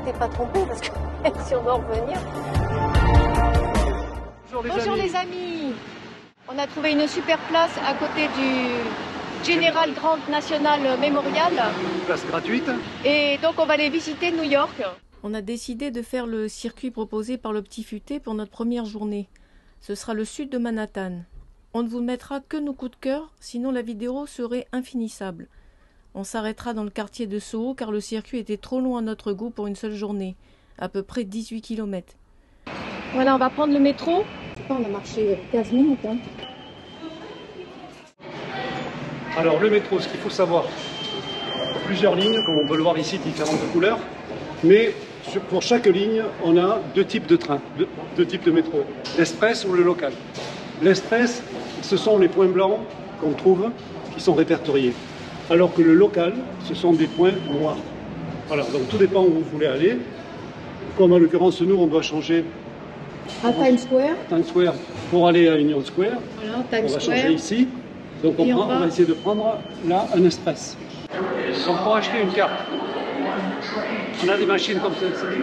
t'es pas trompé parce que si on doit revenir. Bonjour les amis. On a trouvé une super place à côté du General Grant National Memorial. Une place gratuite. Et donc on va aller visiter New York. On a décidé de faire le circuit proposé par le Petit Futé pour notre première journée. Ce sera le sud de Manhattan. On ne vous mettra que nos coups de cœur, sinon la vidéo serait infinissable. On s'arrêtera dans le quartier de Soho car le circuit était trop long à notre goût pour une seule journée, à peu près 18 km. Voilà, on va prendre le métro. On a marché 15 minutes. Hein. Alors le métro, ce qu'il faut savoir, plusieurs lignes, comme on peut le voir ici, différentes couleurs, mais pour chaque ligne, on a deux types de trains, deux types de métro, l'express ou le local. L'express, ce sont les points blancs qu'on trouve, qui sont répertoriés, alors que le local, ce sont des points noirs. Voilà, donc tout dépend où vous voulez aller. Comme en l'occurrence, nous, on doit changer à Times Square. Times Square pour aller à Union Square. Voilà, Times on va Square. changer ici. Donc on va essayer de prendre là un express. Donc pour acheter une carte, on a des machines comme celle-ci.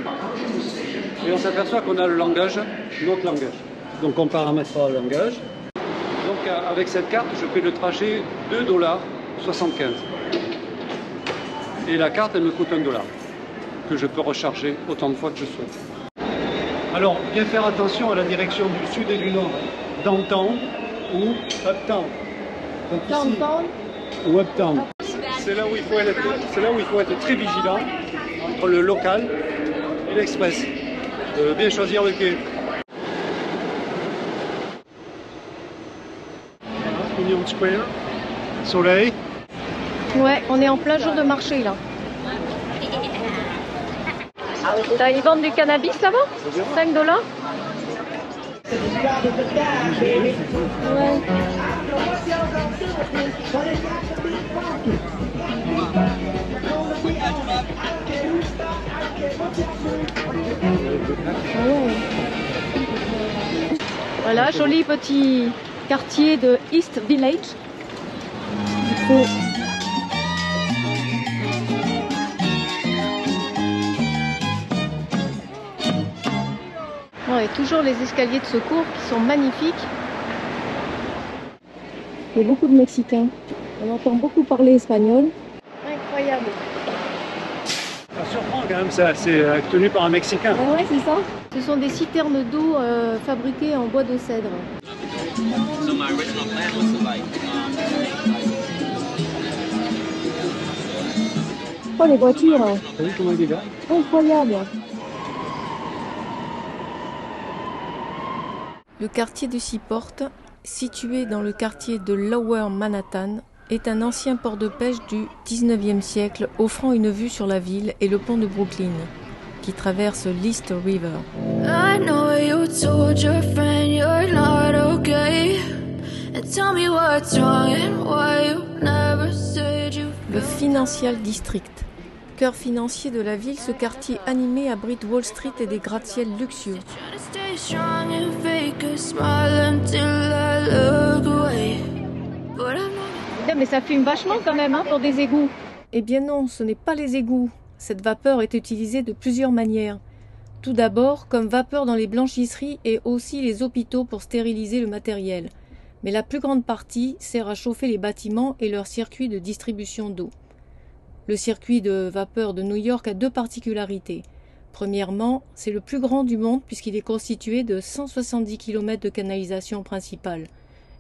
Et on s'aperçoit qu'on a le langage, notre langage. Donc on paramètre le langage. Donc avec cette carte, je fais le trajet $2,75. Et la carte, elle me coûte $1, que je peux recharger autant de fois que je souhaite. Alors, bien faire attention à la direction du sud et du nord, downtown ou uptown. Downtown ou uptown. C'est là où il faut être très vigilant entre le local et l'express. Bien choisir le quai. Union Square, soleil. Ouais, on est en plein jour de marché là. Ils vendent du cannabis là-bas? $5? Ouais. Voilà, joli petit quartier de East Village. Et toujours les escaliers de secours qui sont magnifiques. Il y a beaucoup de Mexicains. On entend beaucoup parler espagnol. Incroyable. Ça surprend quand même, c'est tenu par un Mexicain. Ah ouais, c'est ça. Ce sont des citernes d'eau fabriquées en bois de cèdre. Oh, les voitures. T'as vu comment il est là? Incroyable. Le quartier de Seaport, situé dans le quartier de Lower Manhattan, est un ancien port de pêche du 19e siècle offrant une vue sur la ville et le pont de Brooklyn, qui traverse l'East River. Le Financial District. Cœur financier de la ville, ce quartier animé abrite Wall Street et des gratte-ciels luxueux. Mais ça fume vachement quand même hein, pour des égouts. Eh bien non, ce n'est pas les égouts. Cette vapeur est utilisée de plusieurs manières. Tout d'abord, comme vapeur dans les blanchisseries et aussi les hôpitaux pour stériliser le matériel. Mais la plus grande partie sert à chauffer les bâtiments et leurs circuits de distribution d'eau. Le circuit de vapeur de New York a deux particularités. Premièrement, c'est le plus grand du monde puisqu'il est constitué de 170 km de canalisation principale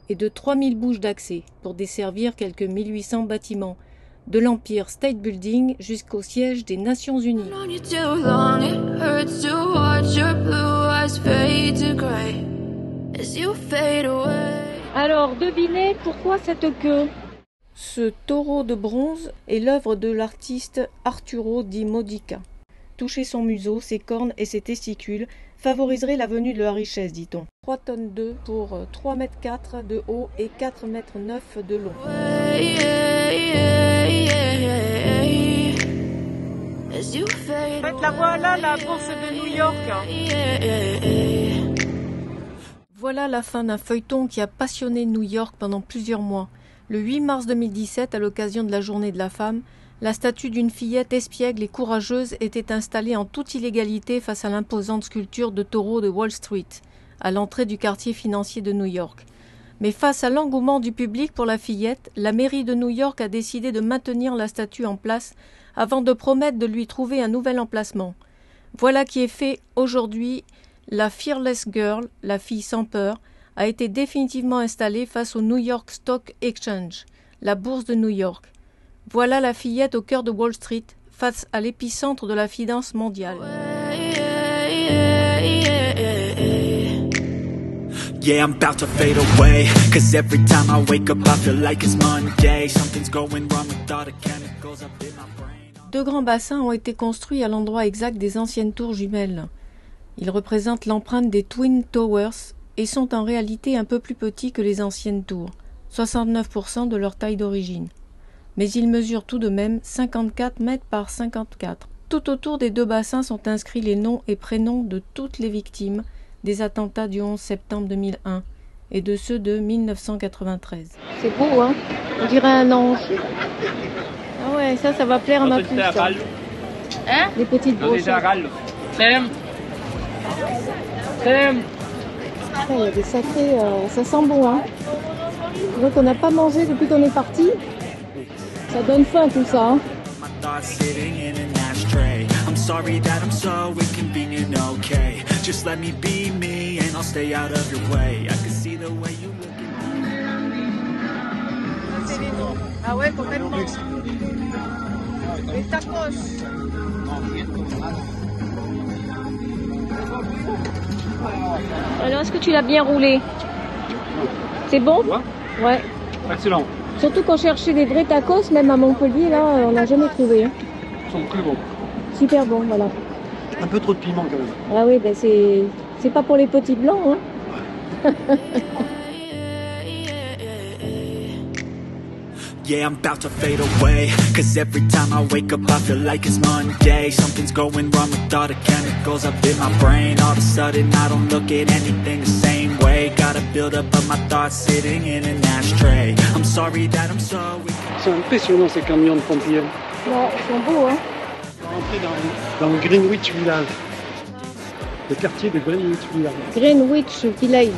et de 3000 bouches d'accès pour desservir quelques 1800 bâtiments, de l'Empire State Building jusqu'au siège des Nations Unies. Alors, devinez pourquoi cette queue? Ce taureau de bronze est l'œuvre de l'artiste Arturo Di Modica. Toucher son museau, ses cornes et ses testicules favoriserait la venue de la richesse, dit-on. 3 tonnes d'œufs pour 3,4 m de haut et 4,9 m de long. En fait, la voilà, la bourse de New York. Voilà la fin d'un feuilleton qui a passionné New York pendant plusieurs mois. Le 8 mars 2017, à l'occasion de la Journée de la Femme, La statue d'une fillette espiègle et courageuse était installée en toute illégalité face à l'imposante sculpture de taureau de Wall Street, à l'entrée du quartier financier de New York. Mais face à l'engouement du public pour la fillette, la mairie de New York a décidé de maintenir la statue en place avant de promettre de lui trouver un nouvel emplacement. Voilà qui est fait aujourd'hui. La Fearless Girl, la fille sans peur, a été définitivement installée face au New York Stock Exchange, la bourse de New York. Voilà la fillette au cœur de Wall Street, face à l'épicentre de la finance mondiale. Yeah, I'm about to fade away, 'cause every time I wake up I feel like it's Monday. Something's going wrong with all the chemicals up in my brain. 2 grands bassins ont été construits à l'endroit exact des anciennes tours jumelles. Ils représentent l'empreinte des Twin Towers et sont en réalité un peu plus petits que les anciennes tours, 69% de leur taille d'origine. Mais ils mesurent tout de même 54 mètres par 54. Tout autour des 2 bassins sont inscrits les noms et prénoms de toutes les victimes des attentats du 11 septembre 2001 et de ceux de 1993. C'est beau, hein? On dirait un ange. Ah ouais, ça va plaire à ma puce. Hein? Les petites brochettes. Il y a des sacrés... ça sent bon, hein? C'est vrai qu'on n'a pas mangé depuis qu'on est parti. Ça donne faim tout ça, hein? I'm sorry that I'm so inconvenient, okay? Just let me be me and I'll stay out of your way. I can see the way you look at me. Ah ouais, complètement. Les tacos. Alors, est-ce que tu l'as bien roulé? C'est bon? Ouais. Excellent. Surtout qu'on cherchait des vrais tacos, même à Montpellier, là, on n'a jamais trouvé. Hein. Ils sont très bons. Super bon, voilà. Un peu trop de piment quand même. Ah oui, ben c'est pas pour les petits blancs, hein. Yeah, I'm about to fade away, 'cause every time I wake up I feel like it's Monday. Something's going wrong with all the chemicals up in my brain. All of a sudden I don't look at anything the same way. Got a build up of my thoughts sitting in an ashtray. I'm sorry that I'm so... C'est impressionnant ces camions de pompiers. Ouais, ils sont beaux, hein. On va rentrer dans le Greenwich Village. Le quartier de Greenwich Village. Greenwich Village.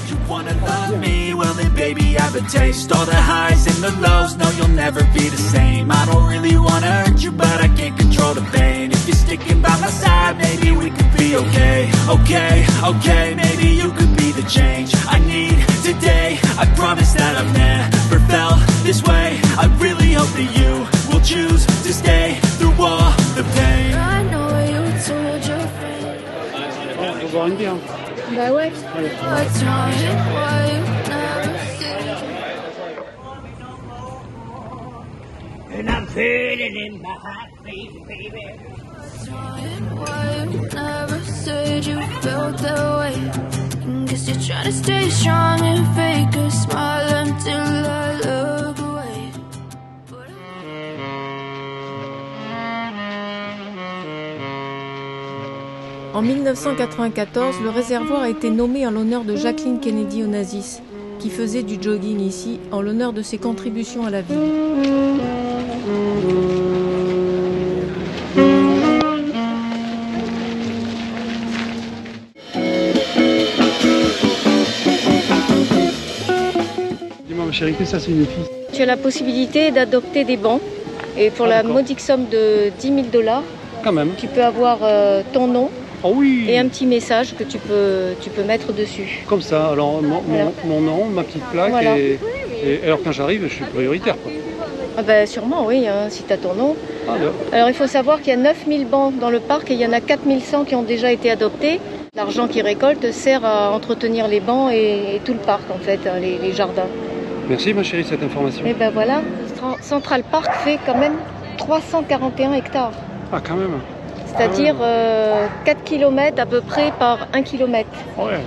You wanna love me? Well then baby I have a taste. All the highs and the lows, no you'll never be the same. I don't really wanna hurt you but I can't control the pain. If you're sticking by my side, maybe we could be okay. Okay, okay, maybe you could be the change I need today. I promise that I've never felt this way. I really hope that you will choose to stay through all the pain. I know you told your friend. On va voir une bière. Bah ouais. What's wrong? Why you never said? And I'm feeling in my heart, baby. What's wrong? Why you never said you felt that way? Guess you're trying to stay strong and fake a smile until I look away. En 1994, le réservoir a été nommé en l'honneur de Jacqueline Kennedy Onassis, qui faisait du jogging ici en l'honneur de ses contributions à la ville. Dis-moi ma chérie, qu'est-ce que ça c'est une fille? Tu as la possibilité d'adopter des bancs. Et pour la modique somme de $10 000, Quand même. tu peux avoir ton nom Oh oui. et un petit message que tu peux mettre dessus. Comme ça, alors Voilà. mon nom, ma petite plaque Voilà. et alors quand j'arrive, je suis prioritaire quoi. Ah ben sûrement, oui, hein, si tu as ton nom. Ah, là. Alors il faut savoir qu'il y a 9000 bancs dans le parc et il y en a 4100 qui ont déjà été adoptés. L'argent qu'ils récoltent sert à entretenir les bancs et tout le parc en fait, hein, les jardins. Merci ma chérie cette information. Et ben voilà, Central Park fait quand même 341 hectares. Ah quand même. C'est-à-dire 4 km à peu près par 1 km. Ouais.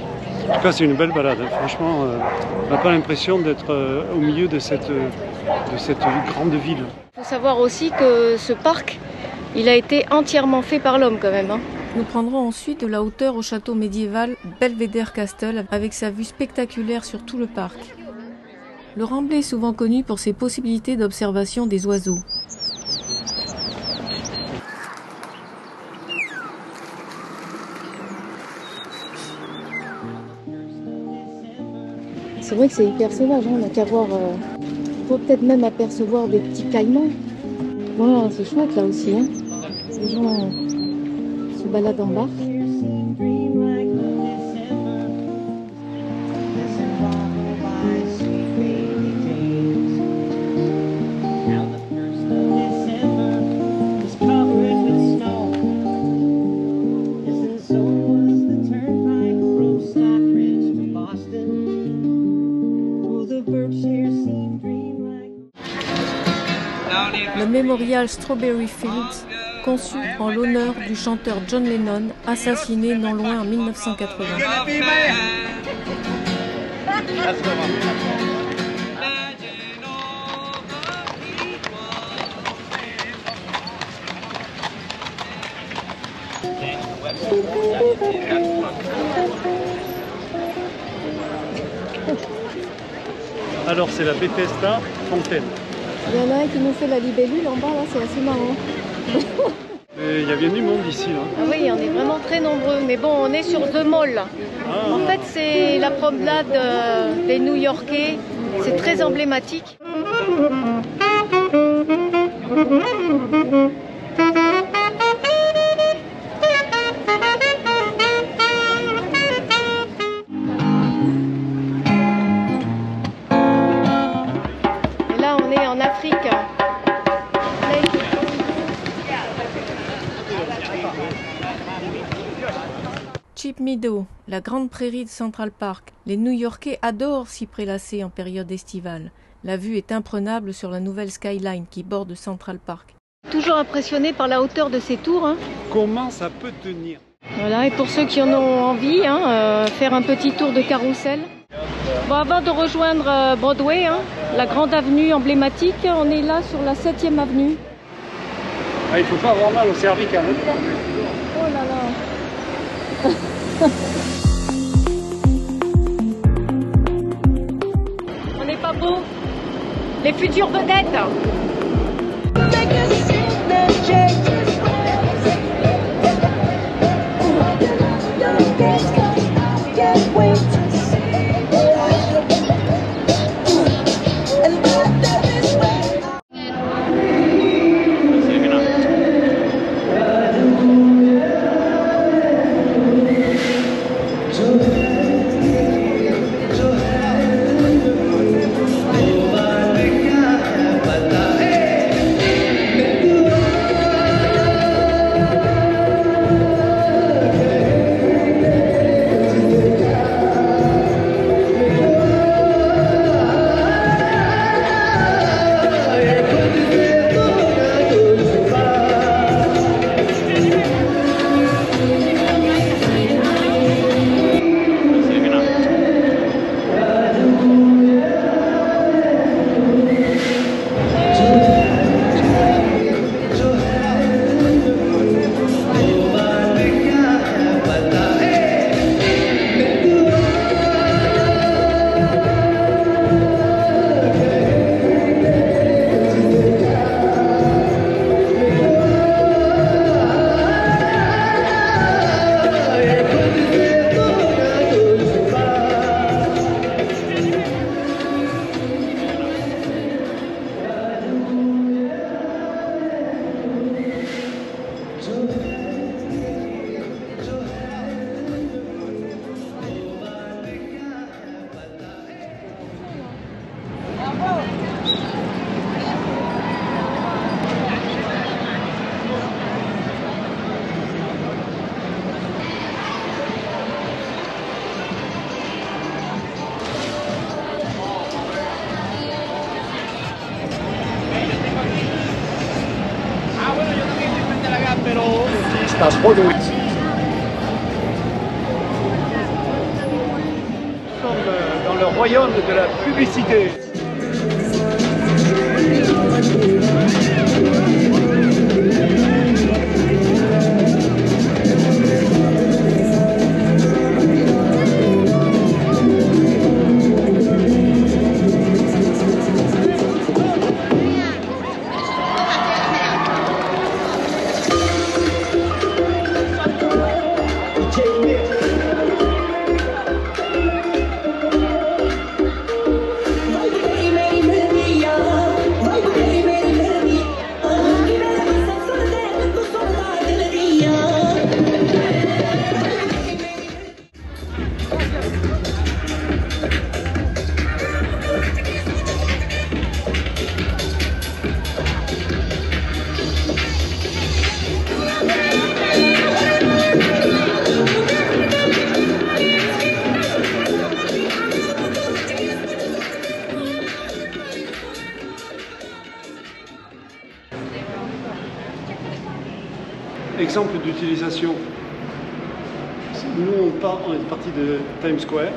En tout cas c'est une belle balade. Hein. Franchement, on n'a pas l'impression d'être au milieu de cette grande ville. Il faut savoir aussi que ce parc, il a été entièrement fait par l'homme quand même. Hein. Nous prendrons ensuite de la hauteur au château médiéval Belvedere Castle avec sa vue spectaculaire sur tout le parc. Le Remblai est souvent connu pour ses possibilités d'observation des oiseaux. C'est vrai que c'est hyper sauvage, hein. On n'a qu'à voir. On peut peut-être même apercevoir des petits caïmans. Voilà, c'est chouette là aussi, hein. Les gens se baladent en barque. Le mémorial Strawberry Fields, conçu en l'honneur du chanteur John Lennon, assassiné non loin en 1980. Alors c'est la Bethesda Fontaine. Il y en a un qui nous fait la libellule en bas, là, c'est assez marrant. Mais il y a bien du monde ici, là. Ah oui, on est vraiment très nombreux. Mais bon, on est sur The Mall. Ah. En fait, c'est la promenade des New-Yorkais. C'est très emblématique. Et là, on est en Afrique. Cheap Meadow, la grande prairie de Central Park. Les New-Yorkais adorent s'y prélasser en période estivale. La vue est imprenable sur la nouvelle skyline qui borde Central Park. Toujours impressionné par la hauteur de ces tours, hein. Comment ça peut tenir? Voilà, et pour ceux qui en ont envie, hein, faire un petit tour de carrousel. Bon, avant de rejoindre Broadway, hein, la grande avenue emblématique, on est là sur la 7e avenue. Ah, il faut pas avoir mal au cervical. Hein. Oh là là. On n'est pas beau? Les futures vedettes. Broadway. Dans le royaume de la publicité. d'utilisation. Nous, on est parti de Times Square,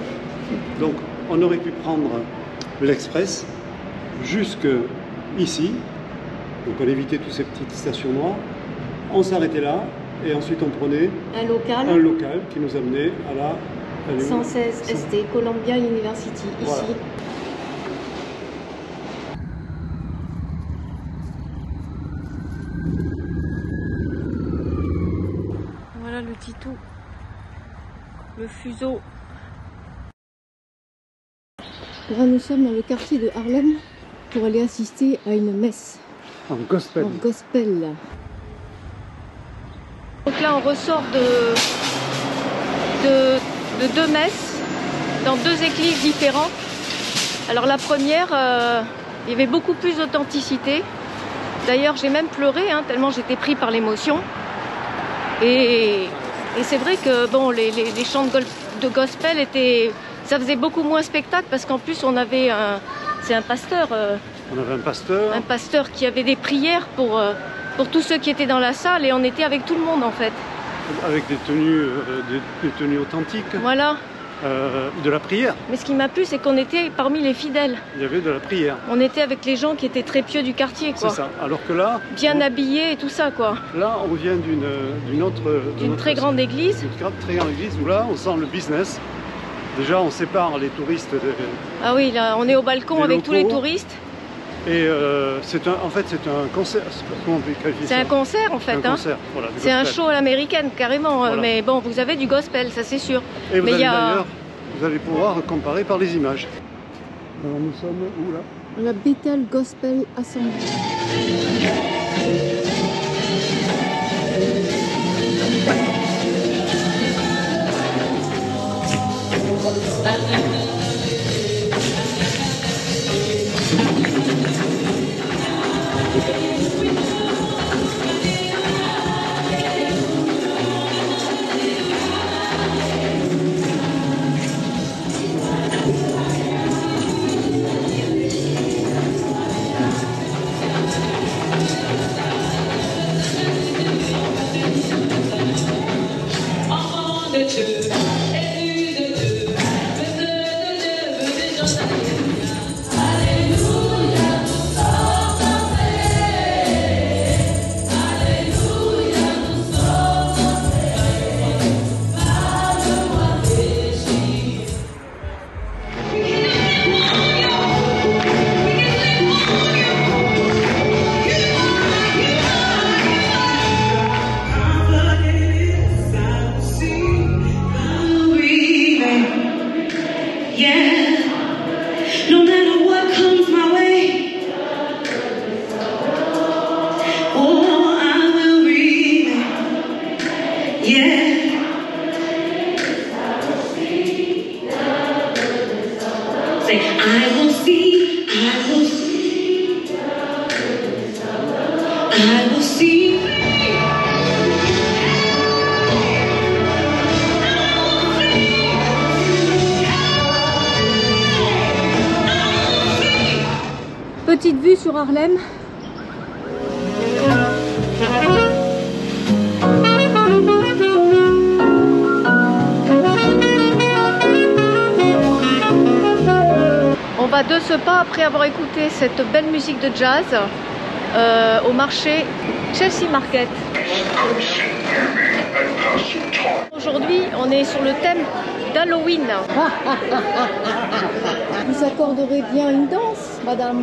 donc on aurait pu prendre l'Express jusque ici, donc on évitait toutes ces petites stations noires. On s'arrêtait là et ensuite on prenait Un local. un local qui nous amenait à la 116 ST, Columbia University, ici. Voilà. Voilà le Titou, le fuseau. Là, nous sommes dans le quartier de Harlem pour aller assister à une messe en gospel. en gospel. Donc là, on ressort de deux messes dans deux églises différentes. Alors la première, il y avait beaucoup plus d'authenticité. D'ailleurs, j'ai même pleuré, hein, tellement j'étais pris par l'émotion. Et c'est vrai que bon, les chants de gospel étaient, ça faisait beaucoup moins spectacle parce qu'en plus on avait c'est un pasteur. On avait un pasteur. Un pasteur qui avait des prières pour tous ceux qui étaient dans la salle et on était avec tout le monde en fait. Avec des tenues authentiques. Voilà. De la prière. Mais ce qui m'a plu, c'est qu'on était parmi les fidèles. Il y avait de la prière. On était avec les gens qui étaient très pieux du quartier, quoi. C'est ça. Alors que là, bien habillés et tout ça, quoi. Là, on vient d'une très grande église. Une très grande église où là, on sent le business. Déjà, on sépare les touristes. Ah oui, là, on est au balcon avec tous les touristes. Et en fait, c'est un concert. Comment on peut qualifier ça ? C'est un concert, en fait. Un concert, voilà, c'est un show à l'américaine, carrément. Voilà. Mais bon, vous avez du gospel, ça c'est sûr. Et mais d'ailleurs, vous allez pouvoir comparer par les images. Alors, nous sommes où là ? La Bethel Gospel Assembly. Petite vue sur Harlem. On va de ce pas, après avoir écouté cette belle musique de jazz, au marché Chelsea Market. Aujourd'hui, on est sur le thème d'Halloween. Vous accorderez bien une danse, madame?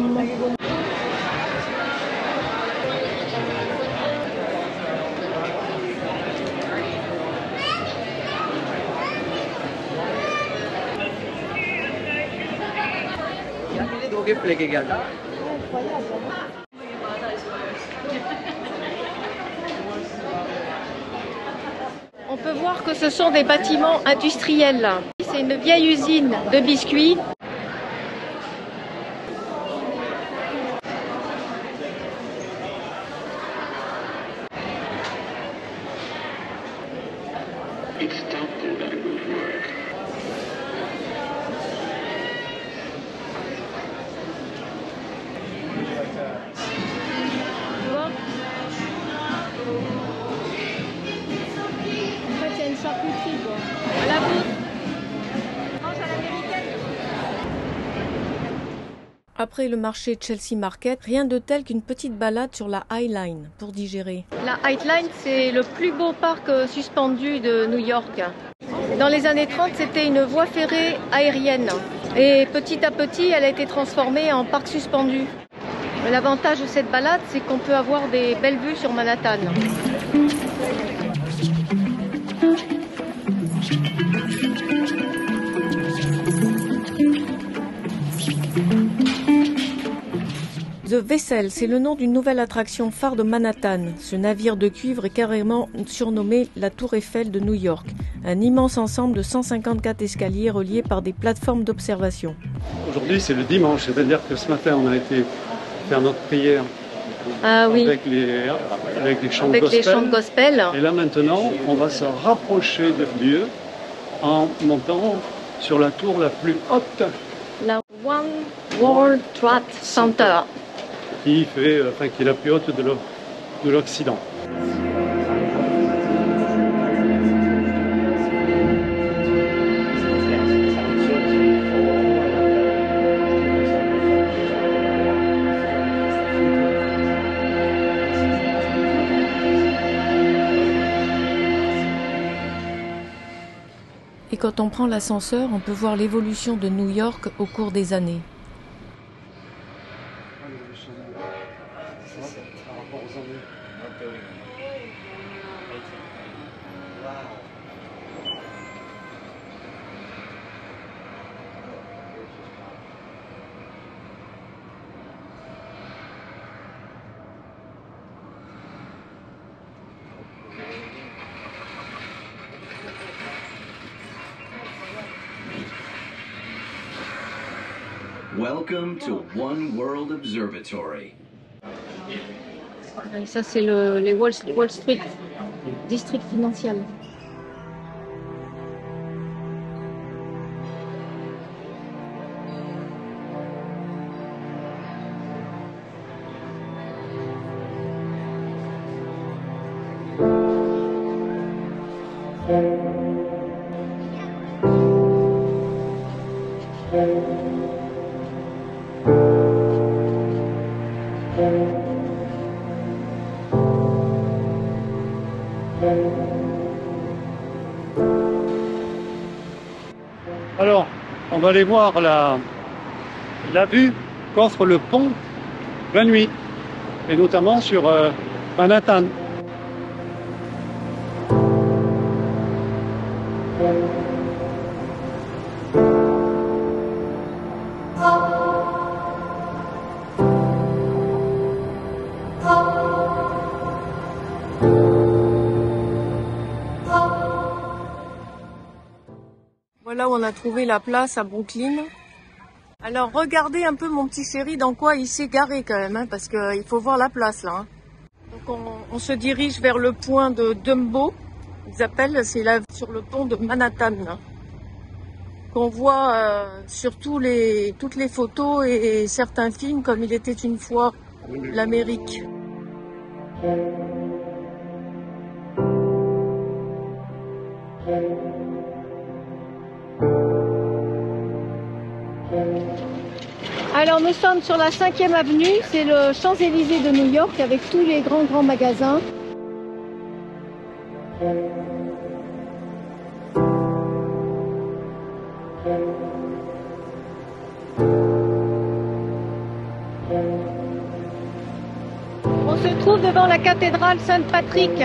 On peut voir que ce sont des bâtiments industriels. C'est une vieille usine de biscuits. charcuterie, quoi. À la bouffe. Mange à l'américaine. Après le marché Chelsea Market, rien de tel qu'une petite balade sur la High Line pour digérer. La High Line, c'est le plus beau parc suspendu de New York. Dans les années 30, c'était une voie ferrée aérienne. Et petit à petit, elle a été transformée en parc suspendu. L'avantage de cette balade, c'est qu'on peut avoir des belles vues sur Manhattan. The Vessel, c'est le nom d'une nouvelle attraction phare de Manhattan. Ce navire de cuivre est carrément surnommé la Tour Eiffel de New York. Un immense ensemble de 154 escaliers reliés par des plateformes d'observation. Aujourd'hui, c'est le dimanche, c'est-à-dire que ce matin, on a été faire notre prière avec les chants de gospel. Et là, maintenant, on va se rapprocher de Dieu en montant sur la tour la plus haute. La One World Trade Center. Qui est la plus haute de l'Occident. Et quand on prend l'ascenseur, on peut voir l'évolution de New York au cours des années. Welcome to One World Observatory. Et ça, c'est les Wall Street, district financier. Alors, on va aller voir la vue qu'offre le pont la nuit, et notamment sur Manhattan. Voilà où on a trouvé la place à Brooklyn. Alors regardez un peu mon petit chéri dans quoi il s'est garé quand même, hein, parce qu'il faut voir la place là. Hein. Donc on se dirige vers le point de Dumbo, ils appellent, c'est là sur le pont de Manhattan. Hein, qu'on voit sur toutes les photos et certains films comme Il était une fois l'Amérique. Alors nous sommes sur la 5e avenue, c'est le Champs-Élysées de New York avec tous les grands magasins. On se trouve devant la cathédrale Saint-Patrick.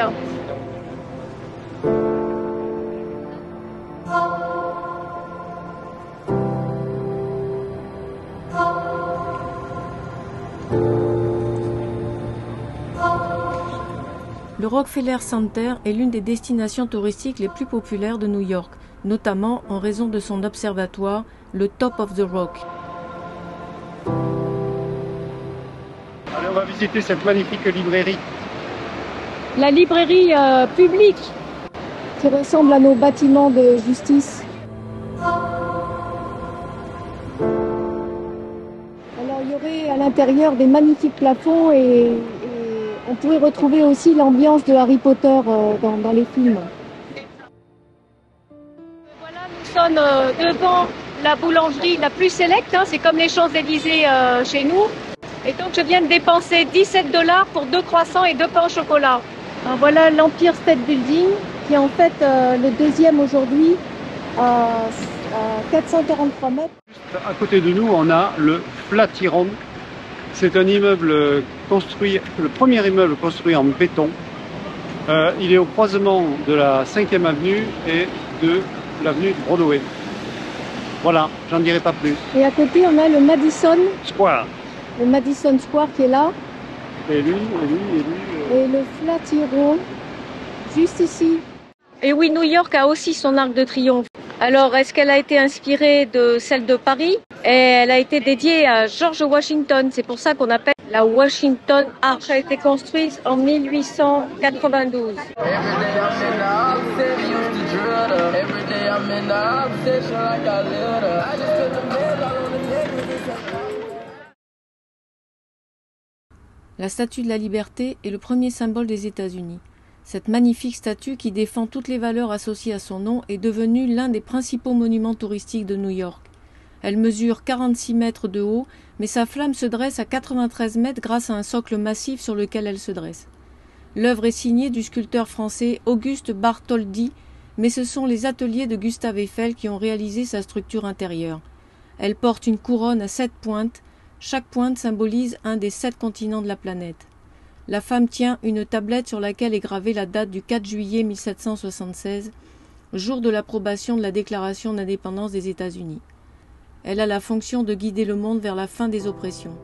Le Rockefeller Center est l'une des destinations touristiques les plus populaires de New York, notamment en raison de son observatoire, le Top of the Rock. Allez, on va visiter cette magnifique librairie. La librairie publique qui ressemble à nos bâtiments de justice. Alors il y aurait à l'intérieur des magnifiques plafonds et on pourrait retrouver aussi l'ambiance de Harry Potter dans les films. Madison devant la boulangerie la plus sélecte, hein, c'est comme les Champs-Élysées chez nous. Et donc je viens de dépenser 17 $ pour 2 croissants et 2 pains au chocolat. Alors voilà l'Empire State Building qui est en fait le deuxième aujourd'hui à 443 mètres. À côté de nous, on a le Flatiron. C'est un immeuble construit, le premier immeuble construit en béton. Il est au croisement de la 5e avenue et de l'avenue de Broadway. Voilà, j'en dirai pas plus. Et à côté, on a le Madison Square. Le Madison Square qui est là. Et lui. Et le Flatiron, juste ici. Et oui, New York a aussi son arc de triomphe. Alors, est-ce qu'elle a été inspirée de celle de Paris? Et elle a été dédiée à George Washington. C'est pour ça qu'on appelle la Washington Arch. Elle a été construite en 1892. La Statue de la Liberté est le premier symbole des États-Unis. Cette magnifique statue qui défend toutes les valeurs associées à son nom est devenue l'un des principaux monuments touristiques de New York. Elle mesure 46 mètres de haut, mais sa flamme se dresse à 93 mètres grâce à un socle massif sur lequel elle se dresse. L'œuvre est signée du sculpteur français Auguste Bartholdi, mais ce sont les ateliers de Gustave Eiffel qui ont réalisé sa structure intérieure. Elle porte une couronne à 7 pointes. Chaque pointe symbolise un des 7 continents de la planète. La femme tient une tablette sur laquelle est gravée la date du 4 juillet 1776, jour de l'approbation de la Déclaration d'indépendance des États-Unis. Elle a la fonction de guider le monde vers la fin des oppressions.